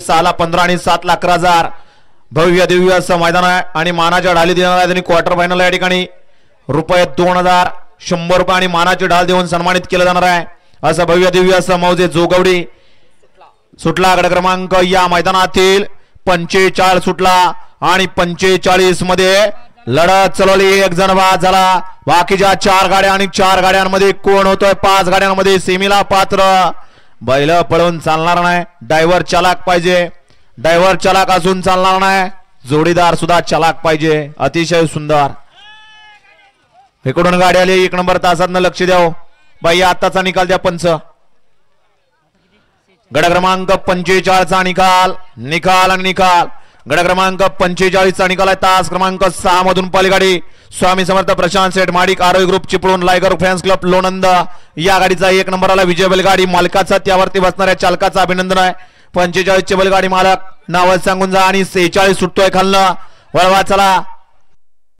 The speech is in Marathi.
6ला 15 आणि 7ला 11,000 भव्य दिव्य असं मैदान आहे आणि मानाच्या ढाली देणार आहेत आणि क्वार्टर फायनल या ठिकाणी रुपये 2,000 100 आणि मानाची ढाल देऊन सन्मानित केलं जाणार आहे असं भव्य दिव्य असं मौजे जोगवडी सुटला गड क्रमांक या मैदानातील 45 सुटला आणि 45 मध्ये लढत चालवली एक जण बाद झाला बाकीच्या 4 गाड्या आणि 4 गाड्यांमध्ये कोण होतोय 5 गाड्यांमध्ये सेमीला पात्र बैल पळून चालणार नाही ड्रायव्हर चालाक पाहिजे ड्रायव्हर चालाक असून चालणार नाही जोडीदार सुद्धा चालाक पाहिजे अतिशय सुंदर इकडून गाडी आली 1 नंबर तासातनं लक्ष द्याव बाई आताचा निकाल द्या पंच गड क्रमांक 45 चा निकाल आणि निकाल गड क्रमांक 45 चा निकाल आहे तास क्रमांक 6 मधून पलीगाडी स्वामी समर्थ प्रशांत सेठ माडिक आरोग्य group Chiplun liger fans club Lonand या गाडीचा 1 नंबरला विजय बैलगाडी मालकाचा त्यावरती बसणाऱ्या चालकाचा अभिनंदन आहे 45 चे बैलगाडी मालक नाव सांगून जा आणि 46 सुटतोय खालनं वळवा चला